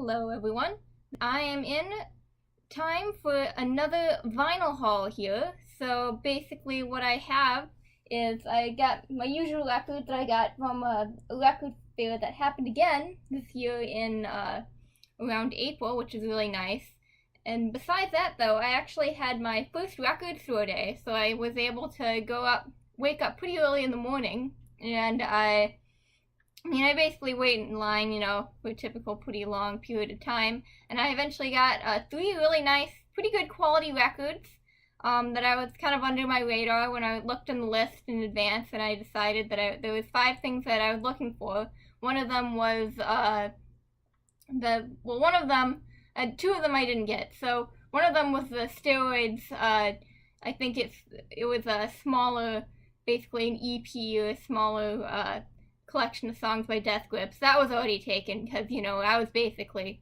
Hello everyone. I am in time for another vinyl haul here. So basically what I have is I got my usual record that I got from a record fair that happened again this year in around April, which is really nice. And besides that though, I actually had my first record store day, so I was able to wake up pretty early in the morning, and I basically wait in line, for a typical pretty long period of time, and I eventually got 3 really nice, pretty good quality records that I was kind of under my radar when I looked on the list in advance, and I decided that there was 5 things that I was looking for. One of them was, two of them I didn't get. So one of them was the Steroids, I think it was a smaller, basically an EP or a smaller, collection of songs by Death Grips. That was already taken because, I was basically,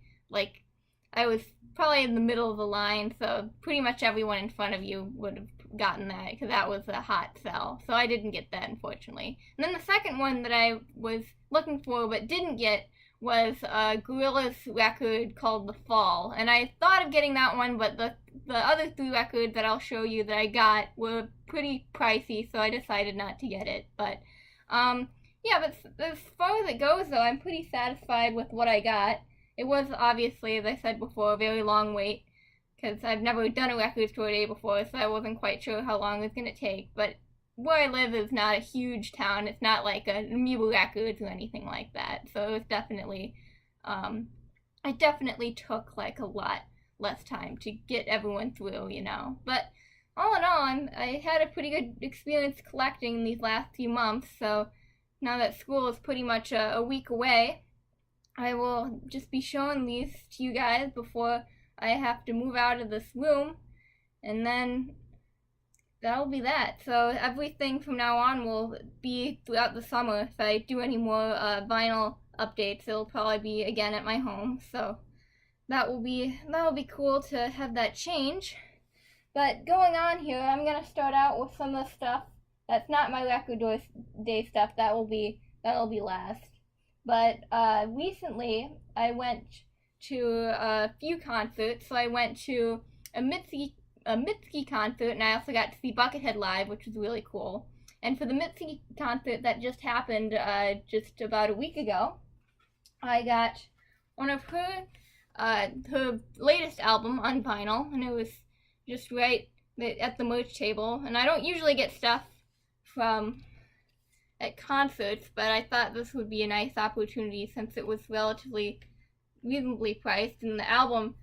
I was probably in the middle of the line, so pretty much everyone in front of you would have gotten that because that was a hot sell. So I didn't get that, unfortunately. And then the second one that I was looking for but didn't get was a Gorillaz record called The Fall. And I thought of getting that one, but the other 3 records that I'll show you that I got were pretty pricey, so I decided not to get it. But, yeah, but as far as it goes, though, I'm pretty satisfied with what I got. It was obviously, as I said before, a very long wait, because I've never done a record store day before, so I wasn't quite sure how long it was going to take. But where I live is not a huge town. It's not like a Amoeba Records or anything like that. So it was definitely, it definitely took, a lot less time to get everyone through, But all in all, I had a pretty good experience collecting these last few months, so now that school is pretty much a week away, I will just be showing these to you guys before I have to move out of this room, and then that'll be that. So everything from now on will be throughout the summer. If I do any more vinyl updates, it'll probably be again at my home, so that'll be cool to have that change. But going on here, I'm gonna start out with some of the stuff that's not my record day stuff. That'll be last. But recently I went to a few concerts. So I went to a Mitski concert, and I also got to see Buckethead live, which was really cool. And for the Mitski concert that just happened just about a week ago, I got one of her latest album on vinyl, and it was just right at the merch table. And I don't usually get stuff at concerts, but I thought this would be a nice opportunity since it was relatively reasonably priced, and the album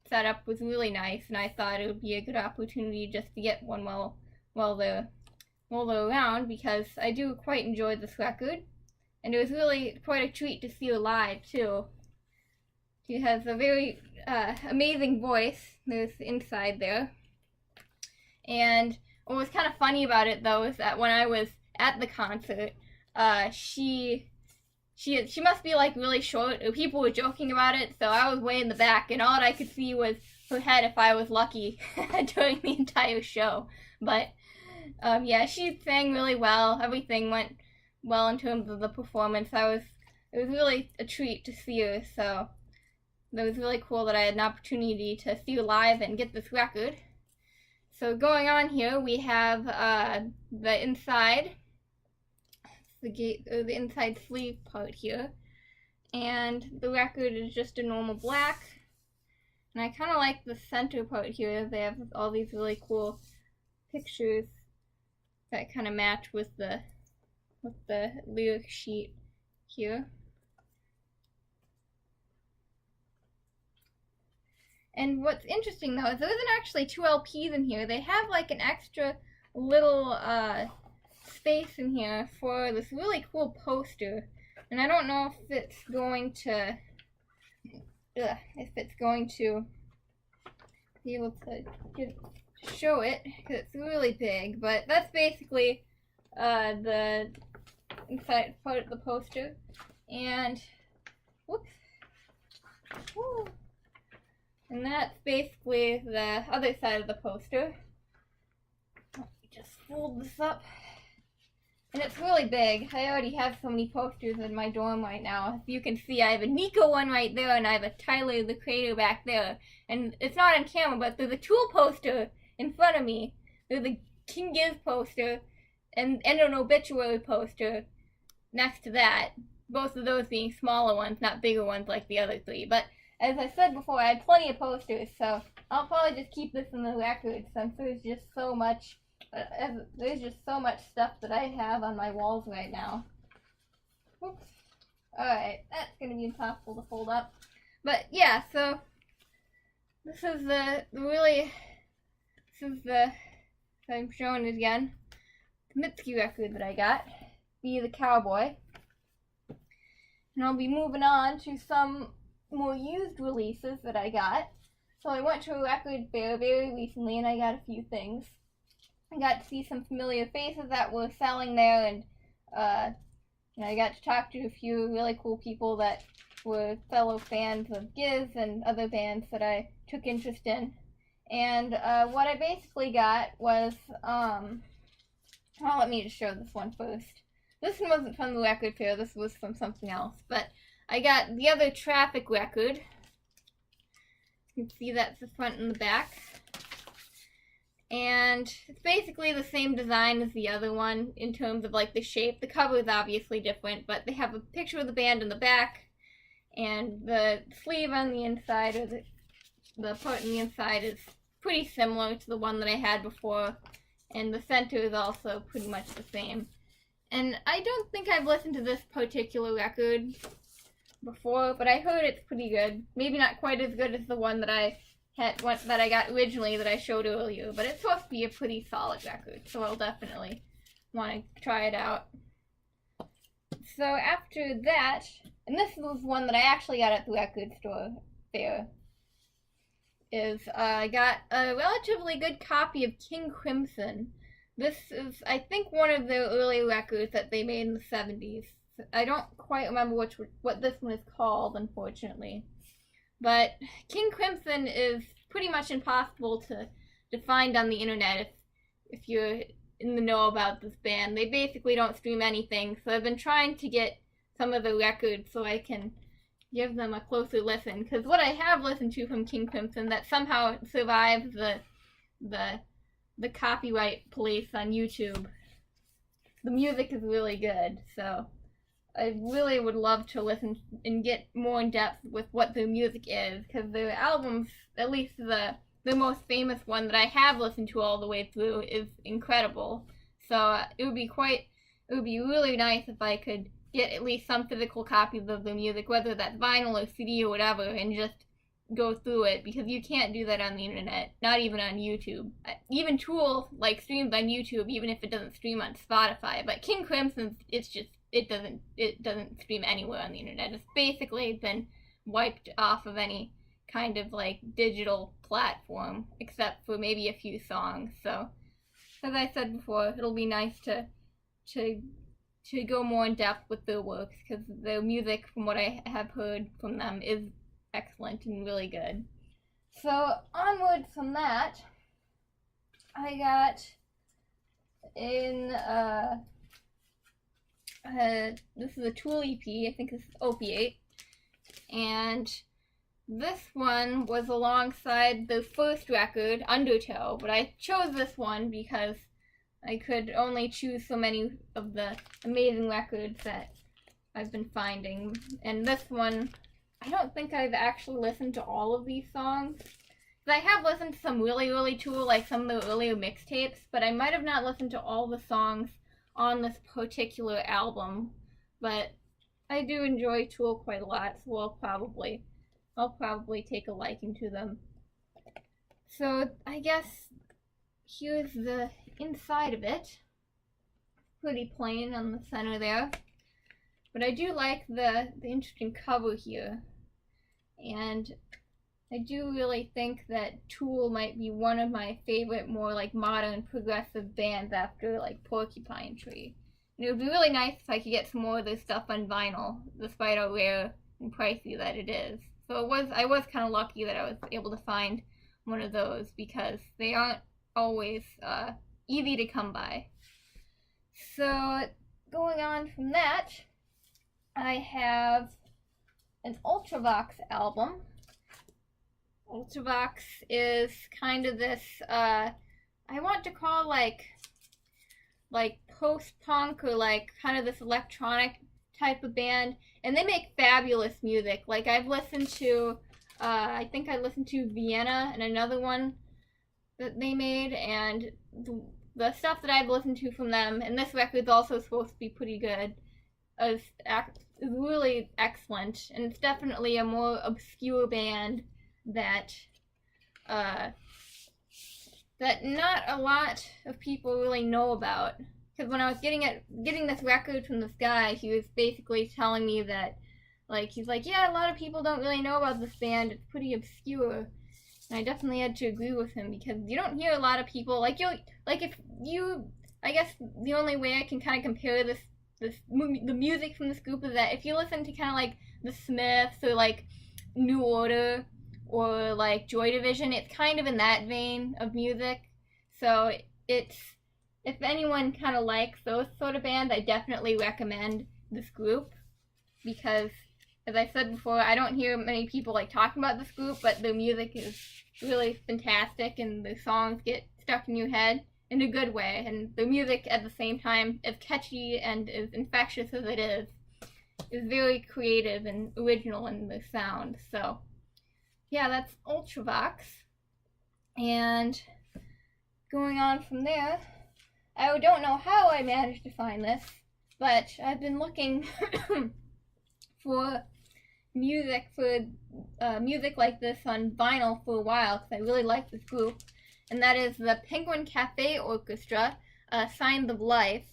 setup was really nice, and I thought it would be a good opportunity just to get one while they're around, because I do quite enjoy this record, and it was really quite a treat to see her live too. She has a very amazing voice. There's the inside there. And what was kind of funny about it though is that when I was at the concert, she must be really short. People were joking about it, so I was way in the back, and all I could see was her head if I was lucky during the entire show. But yeah, she sang really well. Everything went well in terms of the performance. It was really a treat to see her. So it was really cool that I had an opportunity to see her live and get this record. So going on here, we have the inside, the inside sleeve part here, and the record is just a normal black. And I kind of like the center part here. They have all these really cool pictures that kind of match with the lyric sheet here. And what's interesting though is there isn't actually 2 LPs in here. They have an extra little space in here for this really cool poster. And I don't know if it's going to be able to show it because it's really big. But that's basically the inside part of the poster. And whoops. Woo. And that's basically the other side of the poster. Let me just fold this up. And it's really big. I already have so many posters in my dorm right now. As you can see, I have a Nico one right there, and I have a Tyler the Creator back there. And it's not on camera, but there's a Tool poster in front of me. There's a King Giz poster, and an obituary poster next to that. Both of those being smaller ones, not bigger ones like the other three. But as I said before, I had plenty of posters, so I'll probably just keep this in the record since there's just so much stuff that I have on my walls right now. Oops. Alright, that's gonna be impossible to fold up. But yeah, so this is I'm showing it again, the Mitski record that I got, Be the Cowboy. And I'll be moving on to some more used releases that I got. So I went to a record fair very recently and I got a few things. I got to see some familiar faces that were selling there, and I got to talk to a few really cool people that were fellow fans of Giz and other bands that I took interest in. And what I basically got was, let me just show this one first. This one wasn't from the record fair, this was from something else, but I got the other Traffic record. You can see that's the front and the back. And it's basically the same design as the other one in terms of like the shape. The cover is obviously different, but they have a picture of the band in the back, and the sleeve on the inside, or the part on the inside, is pretty similar to the one that I had before, and the center is also pretty much the same. And I don't think I've listened to this particular record before, but I heard it's pretty good. Maybe not quite as good as the one that I got originally that I showed earlier, but it's supposed to be a pretty solid record, so I'll definitely want to try it out. So after that, and this was one that I actually got at the record store fair, is I got a relatively good copy of King Crimson. This is, I think, one of their early records that they made in the 70s. I don't quite remember what this one is called, unfortunately. But King Crimson is pretty much impossible to find on the internet if you're in the know about this band. They basically don't stream anything, so I've been trying to get some of the records so I can give them a closer listen. Because what I have listened to from King Crimson that somehow survives the copyright police on YouTube, the music is really good, so I really would love to listen and get more in depth with what their music is, because their albums, at least the most famous one that I have listened to all the way through, is incredible. So it would be really nice if I could get at least some physical copies of their music, whether that's vinyl or CD or whatever, and just go through it, because you can't do that on the internet, not even on YouTube. Even Tool streams on YouTube, even if it doesn't stream on Spotify. But King Crimson, it doesn't stream anywhere on the internet. It's basically been wiped off of any kind of digital platform, except for maybe a few songs. So, as I said before, it'll be nice to go more in depth with their works, because their music, from what I have heard from them, is excellent and really good. So onward from that, I got in this is a Tool EP. I think this is Opiate, and this one was alongside the first record, Undertow, but I chose this one because I could only choose so many of the amazing records that I've been finding. And this one, I don't think I've actually listened to all of these songs. I have listened to some really early Tool, like some of the earlier mixtapes, but I might have not listened to all the songs on this particular album. But I do enjoy Tool quite a lot, so I'll probably take a liking to them. So I guess here's the inside of it. Pretty plain on the center there. But I do like the interesting cover here. And I do really think that Tool might be one of my favorite more modern progressive bands after Porcupine Tree. And it would be really nice if I could get some more of this stuff on vinyl, despite how rare and pricey that it is. So I was kind of lucky that I was able to find one of those, because they aren't always easy to come by. So going on from that, I have an Ultravox album. Ultravox is kind of this, I want to call like post-punk or like kind of this electronic type of band, and they make fabulous music. Like I've listened to, I think I listened to Vienna and another one that they made, and the stuff that I've listened to from them, and this record's also supposed to be pretty good, is really excellent, and it's definitely a more obscure band that that not a lot of people really know about. Because when I was getting this record from this guy, he was basically telling me that, like, he's like, yeah, a lot of people don't really know about this band. It's pretty obscure. And I definitely had to agree with him, because you don't hear a lot of people, I guess the only way I can kind of compare the music from this group is that if you listen to kind of like the Smiths or like New Order or like Joy Division, it's kind of in that vein of music. So it's, if anyone kind of likes those sort of bands, I definitely recommend this group, because as I said before, I don't hear many people like talking about this group, but their music is really fantastic and the songs get stuck in your head in a good way, and the music at the same time, as catchy and as infectious as it is very creative and original in the sound. So yeah, that's Ultravox. And going on from there, I don't know how I managed to find this, but I've been looking for music like this on vinyl for a while, because I really like this group, and that is the Penguin Cafe Orchestra, Signs of Life.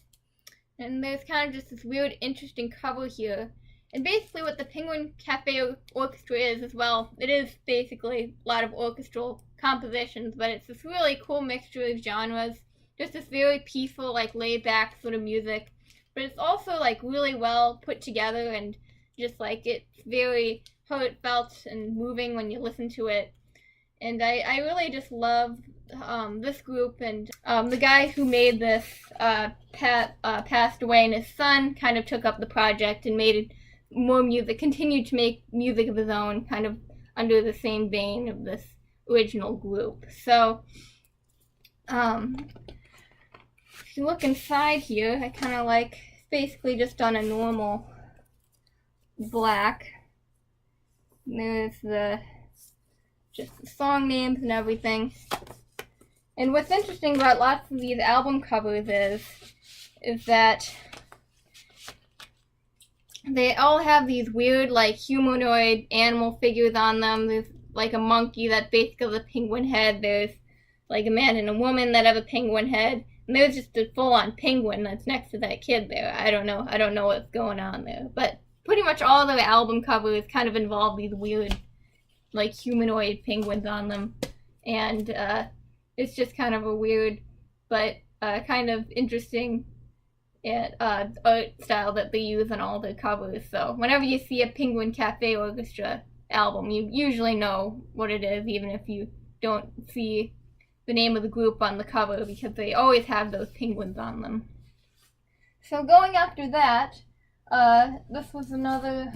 And there's kind of just this weird, interesting cover here. And basically what the Penguin Cafe Orchestra is, as well, it is basically a lot of orchestral compositions, but it's this really cool mixture of genres. Just this very peaceful, like laid-back sort of music. But it's also like really well put together, and just like it's very heartfelt and moving when you listen to it. And I really just love this group, and the guy who made this passed away, and his son kind of took up the project and made more music, continued to make music of his own, kind of under the same vein of this original group. So if you look inside here, I kind of like basically just on a normal black. There's just the song names and everything. And what's interesting about lots of these album covers is that they all have these weird, like, humanoid animal figures on them. There's like a monkey that basically has a penguin head. There's like a man and a woman that have a penguin head. And there's just a full-on penguin that's next to that kid there. I don't know what's going on there. But pretty much all the album covers kind of involve these weird, like, humanoid penguins on them. And it's just kind of a weird but kind of interesting art style that they use on all the covers. So whenever you see a Penguin Cafe Orchestra album, you usually know what it is, even if you don't see the name of the group on the cover, because they always have those penguins on them. So going after that, this was another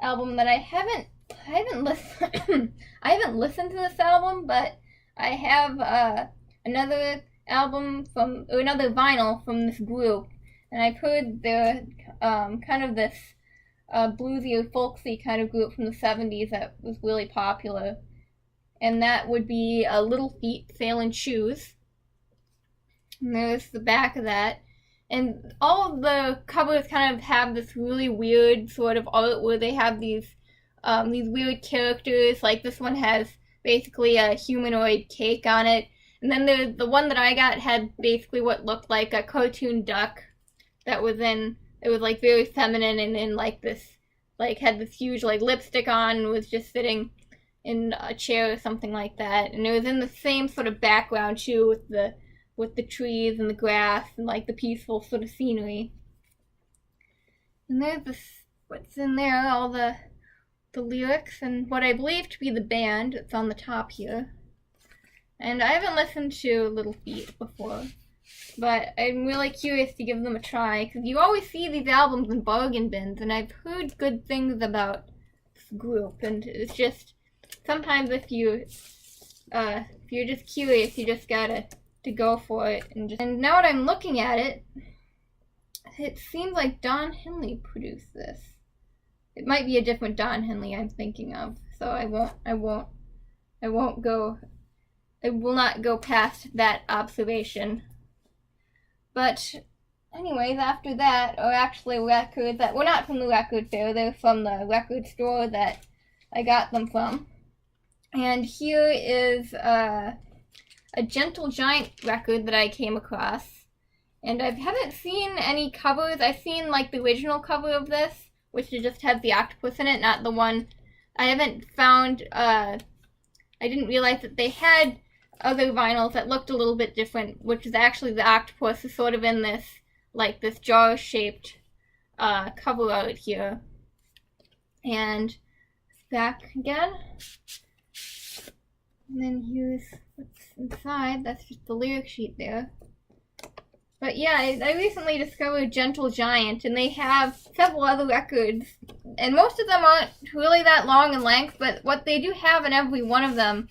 album that I haven't listened I haven't listened to this album, but I have another vinyl from this group, and I've heard they're kind of this bluesy or folksy kind of group from the 70s that was really popular, and that would be Little Feat Sailing Shoes. And there's the back of that. And all of the covers kind of have this really weird sort of art where they have these weird characters. Like this one has basically a humanoid cake on it. And then the one that I got had basically what looked like a cartoon duck that was it was like very feminine and in like this, like had this huge like lipstick on and was just sitting in a chair or something like that. And it was in the same sort of background too, with the trees and the grass and like the peaceful sort of scenery. And there's what's in there, all the lyrics and what I believe to be the band. It's on the top here. And I haven't listened to Little Feat before, but I'm really curious to give them a try, because you always see these albums in bargain bins, and I've heard good things about this group, and it's just, sometimes if you're just curious, you just gotta go for it. And now that I'm looking at it, it seems like Don Henley produced this. It might be a different Don Henley I'm thinking of, so I will not go past that observation. But anyways, after that, or actually records that were not from the record fair, they're from the record store that I got them from. And here is a Gentle Giant record that I came across. And I haven't seen any covers. I've seen like the original cover of this, which just has the octopus in it, not the one. I haven't found, I didn't realize that they had other vinyls that looked a little bit different, which is actually the octopus is sort of in this, like this jar-shaped cover art here. And back again. And then here's what's inside. That's just the lyric sheet there. But yeah, I recently discovered Gentle Giant, and they have several other records, and most of them aren't really that long in length, but what they do have in every one of them,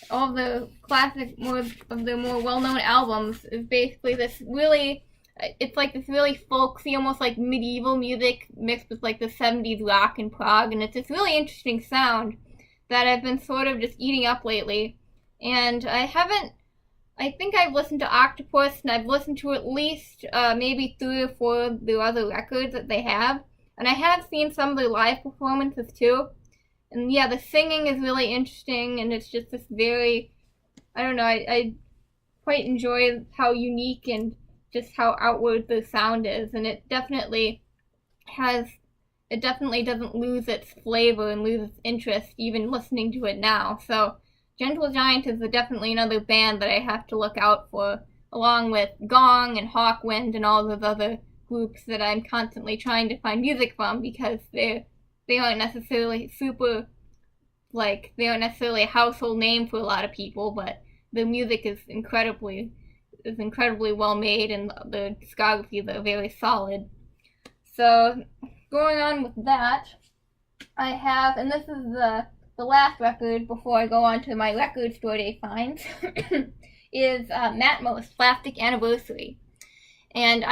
all the classic, more of their more well-known albums, is basically this really, it's like this really folksy, almost like medieval music mixed with like the 70s rock and prog, and it's this really interesting sound that I've been sort of just eating up lately. And I think I've listened to Octopus, and I've listened to at least maybe 3 or 4 of the other records that they have. And I have seen some of their live performances too. And yeah, the singing is really interesting, and it's just this very, I don't know, I quite enjoy how unique and just how outward the sound is. And it definitely doesn't lose its flavor and lose its interest even listening to it now. So Gentle Giant is definitely another band that I have to look out for, along with Gong and Hawkwind and all those other groups that I'm constantly trying to find music from, because they aren't necessarily they aren't necessarily a household name for a lot of people, but the music is incredibly well made, and the discographies are very solid. So going on with that, I have, and this is the last record before I go on to my record store day finds, is Matmos Plastic Anniversary. And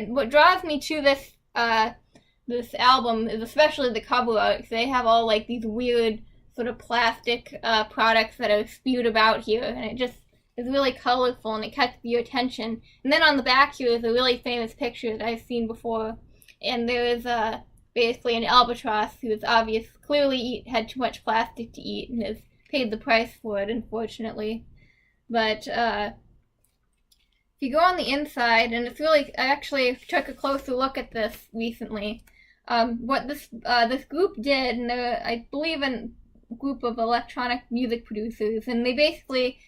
what draws me to this album is especially the cover art, because they have all like these weird sort of plastic products that are spewed about here, and it just is really colorful and it catches your attention. And then on the back here is a really famous picture that I've seen before, and there is basically an albatross who is clearly had too much plastic to eat and has paid the price for it, unfortunately. But if you go on the inside, and it's really, I actually took a closer look at this recently. What this group did, and they're, I believe, a group of electronic music producers, and they basically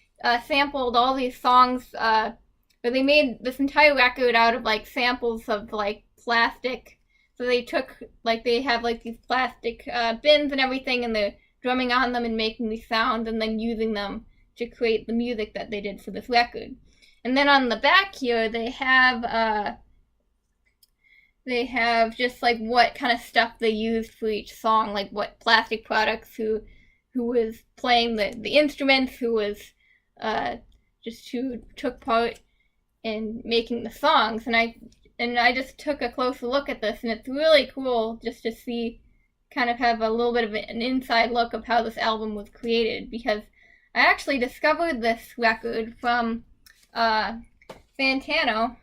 sampled all these songs, but they made this entire record out of like samples of like plastic. So they took, like, they have like these plastic bins and everything, and they're drumming on them and making these sounds and then using them to create the music that they did for this record. And then on the back here, they have just like what kind of stuff they used for each song, like what plastic products, who was playing the instruments, who took part in making the songs. And I just took a closer look at this, and it's really cool just to see, kind of have a little bit of an inside look of how this album was created, because I actually discovered this record from Fantano,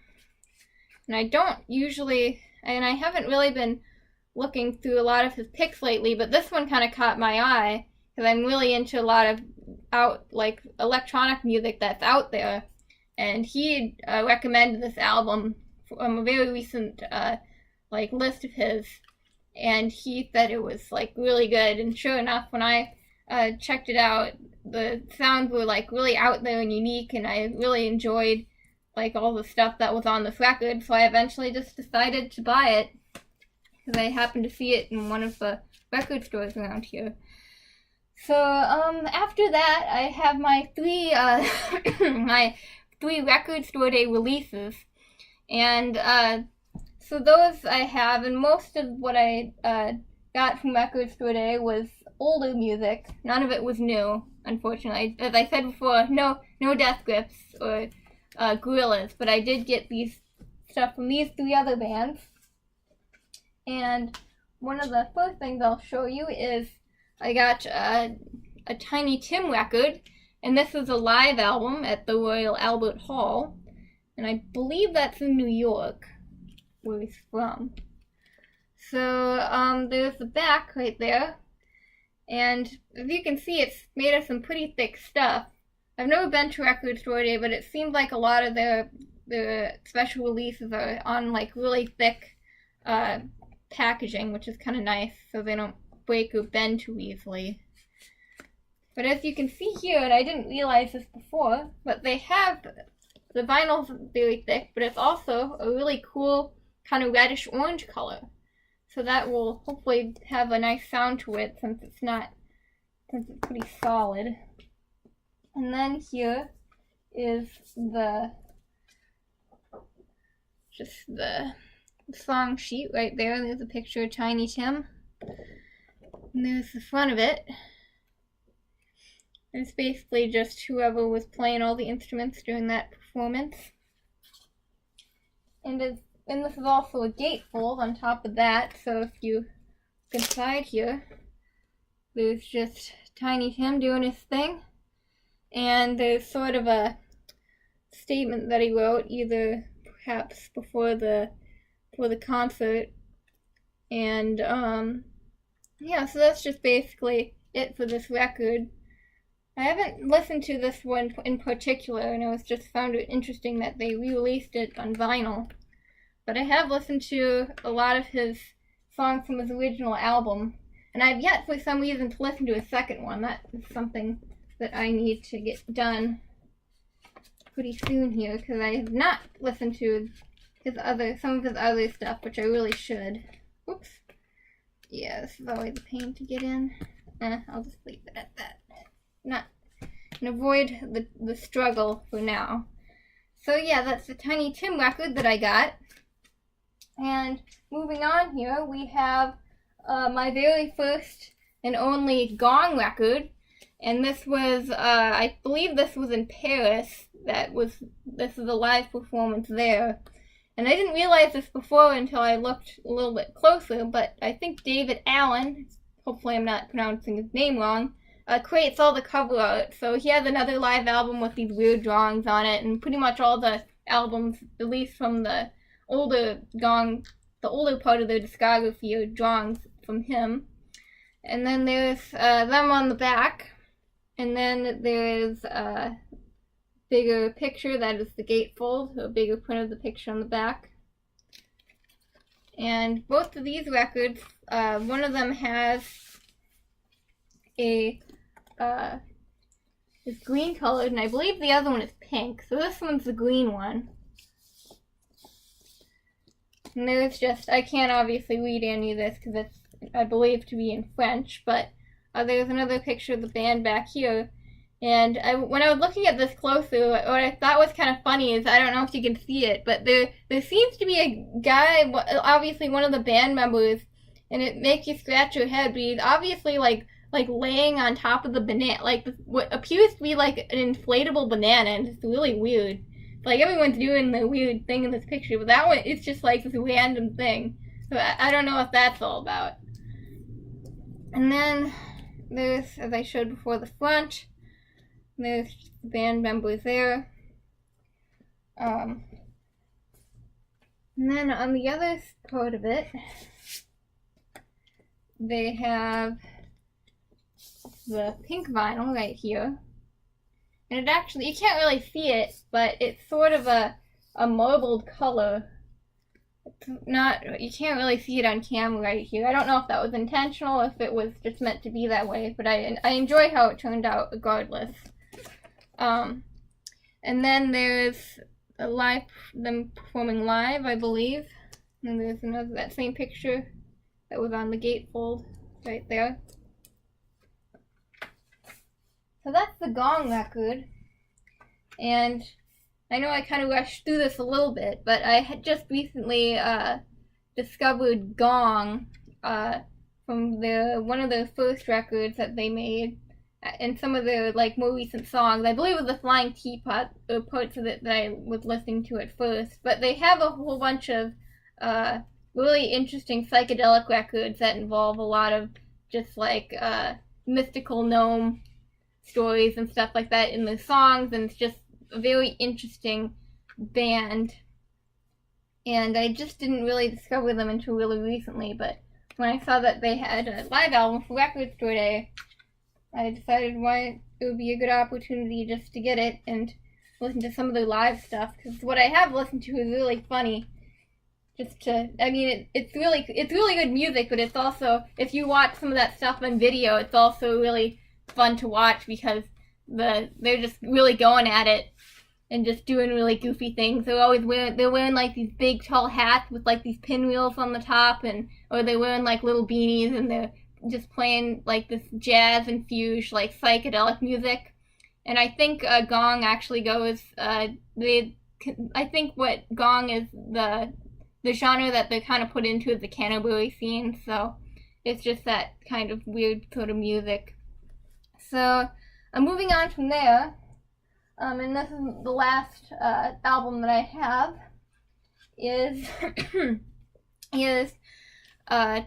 and I haven't really been looking through a lot of his picks lately, but this one kind of caught my eye, because I'm really into a lot of electronic music that's out there, and he recommended this album from a very recent list of his, and he said it was like really good. And sure enough, when I checked it out, the sounds were like really out there and unique, and I really enjoyed like all the stuff that was on this record. So I eventually just decided to buy it, because I happened to see it in one of the record stores around here. So after that, I have my three 3 record store day releases. And so those I have, and most of what I got from record store day was older music. None of it was new, unfortunately. As I said before, no Death Grips or Gorillas, but I did get these stuff from these 3 other bands. And one of the first things I'll show you is I got a Tiny Tim record, and this is a live album at the Royal Albert Hall, and I believe that's in New York, where he's from. So there's the back right there, and as you can see, it's made of some pretty thick stuff. I've never been to Record Store Day, but it seems like a lot of their special releases are on like really thick packaging, which is kind of nice, so they don't break or bend too easily. But as you can see here, and I didn't realize this before, but they have, the vinyl's very thick, but it's also a really cool kind of reddish orange color. So that will hopefully have a nice sound to it since it's pretty solid. And then here is just the song sheet right there. There's a picture of Tiny Tim. And there's the front of it. It's basically just whoever was playing all the instruments during that performance. And this is also a gatefold on top of that, so if you look inside here, there's just Tiny Tim doing his thing. And there's sort of a statement that he wrote, either perhaps before the concert. And yeah, so that's just basically it for this record. I haven't listened to this one in particular, and I was just found it interesting that they re-released it on vinyl. But I have listened to a lot of his songs from his original album, and I've yet for some reason to listen to a second one. That is something that I need to get done pretty soon here, because I have not listened to some of his other stuff, which I really should. Whoops. Yeah, this is always a pain to get in. I'll just leave it at that. And avoid the struggle for now. So yeah, that's the Tiny Tim record that I got. And moving on here, we have my very first and only Gong record. And this was, I believe this was in Paris. This is a live performance there. And I didn't realize this before until I looked a little bit closer, but I think David Allen, hopefully I'm not pronouncing his name wrong, creates all the cover art. So he has another live album with these weird drawings on it, and pretty much all the albums, at least from the older Gong, the older part of their discography, are drawings from him. And then there's them on the back, and then there is a bigger picture, that is the gatefold, a bigger print of the picture on the back. And both of these records, one of them has is green colored, and I believe the other one is pink. So this one's the green one. And there's just, I can't obviously read any of this because it's, I believe, to be in French, but there's another picture of the band back here. And when I was looking at this closer, what I thought was kind of funny is, I don't know if you can see it, but there seems to be a guy, obviously one of the band members, and it makes you scratch your head, but he's obviously like laying on top of the banana, like what appears to be like an inflatable banana, and it's really weird. Like everyone's doing the weird thing in this picture, but that one, it's just like this random thing. So I don't know what that's all about. And then there's, as I showed before, the front. There's the band members there. And then on the other part of it, they have the pink vinyl right here. And it actually, you can't really see it, but it's sort of a marbled color. It's not, you can't really see it on camera right here. I don't know if that was intentional or if it was just meant to be that way, but I enjoy how it turned out regardless. And then there's them performing live, I believe. And there's that same picture that was on the gatefold right there. So that's the Gong record. And I know I kind of rushed through this a little bit, but I had just recently discovered Gong from one of the first records that they made, and some of their like more recent songs. I believe it was the Flying Teapot, or parts of it that I was listening to at first. But they have a whole bunch of really interesting psychedelic records that involve a lot of just like mystical gnome stories and stuff like that in the songs, and it's just a very interesting band. And I just didn't really discover them until really recently, but when I saw that they had a live album for Record Store Day, I decided why it would be a good opportunity just to get it and listen to some of their live stuff, because what I have listened to is really funny. It's really good music, but it's also, if you watch some of that stuff on video, it's also really fun to watch because they're just really going at it and just doing really goofy things. They're wearing like these big tall hats with like these pinwheels on the top, or they're wearing like little beanies, and they're just playing like this jazz infused like psychedelic music. And I think Gong actually goes I think what Gong is, the genre that they kind of put into is the Canterbury scene, so it's just that kind of weird sort of music. So I'm moving on from there. And this is the last album that I have is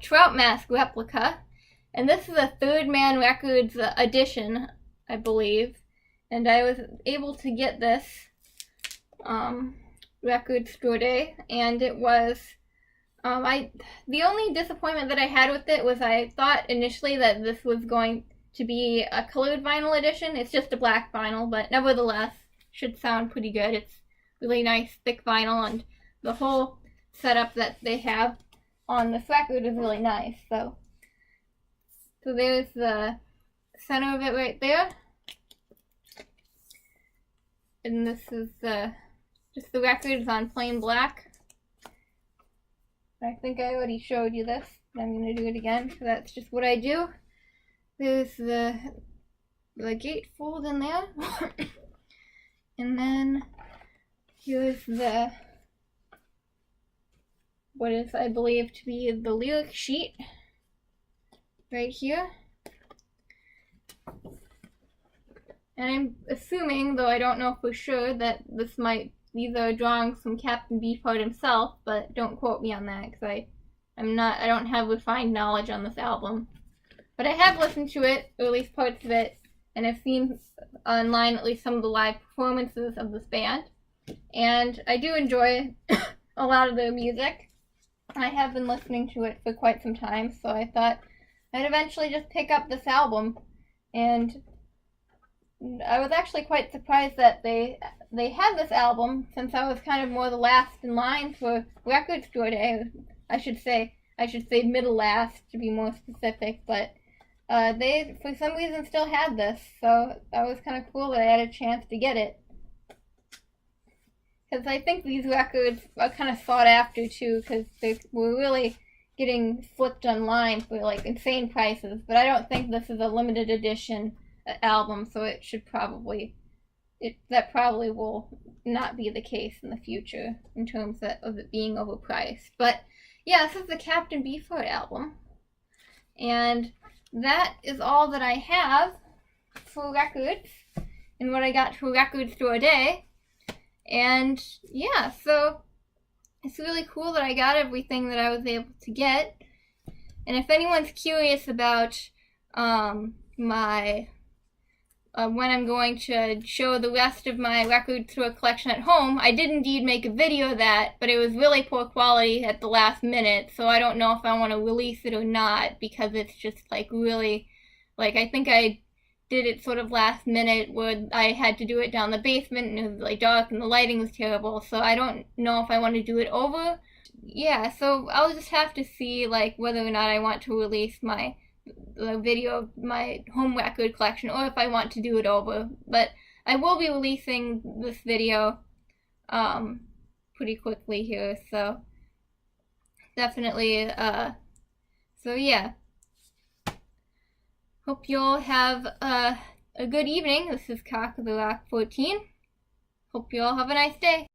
Trout Mask Replica, and this is a Third Man Records edition, I believe, and I was able to get this Record Store Day, and it was the only disappointment that I had with it was I thought initially that this was going to be a colored vinyl edition. It's just a black vinyl, but nevertheless should sound pretty good. It's really nice thick vinyl, and the whole setup that they have on this record is really nice. So there's the center of it right there, and this is just the record is on plain black. I think I already showed you this, but I'm going to do it again because that's just what I do. There's the gatefold in there, and then here's what is, I believe, to be the lyric sheet right here. And I'm assuming, though I don't know for sure, that these are drawings from Captain Beefheart himself, but don't quote me on that because I don't have refined knowledge on this album. But I have listened to it, or at least parts of it, and I've seen online at least some of the live performances of this band. And I do enjoy a lot of their music. I have been listening to it for quite some time, so I thought I'd eventually just pick up this album. And I was actually quite surprised that they had this album, since I was kind of more the last in line for Record Store Day. I should say middle last to be more specific, but they, for some reason, still had this, so that was kind of cool that I had a chance to get it. Because I think these records are kind of sought after, too, because they were really getting flipped online for, like, insane prices. But I don't think this is a limited edition album, so that probably will not be the case in the future in terms of it being overpriced. But, yeah, this is the Captain Beefheart album. And that is all that I have for records and what I got for Record Store Day. And yeah, so it's really cool that I got everything that I was able to get. And if anyone's curious about when I'm going to show the rest of my Record Store collection at home, I did indeed make a video of that, but it was really poor quality at the last minute, so I don't know if I want to release it or not, because it's just like really, like, I think I did it sort of last minute where I had to do it down the basement and it was like dark and the lighting was terrible, so I don't know if I want to do it over. Yeah, so I'll just have to see like whether or not I want to release the video of my home record collection, or if I want to do it over. But I will be releasing this video pretty quickly here, so definitely so yeah, hope you all have a good evening. This is Cock of the Rock 14. Hope you all have a nice day.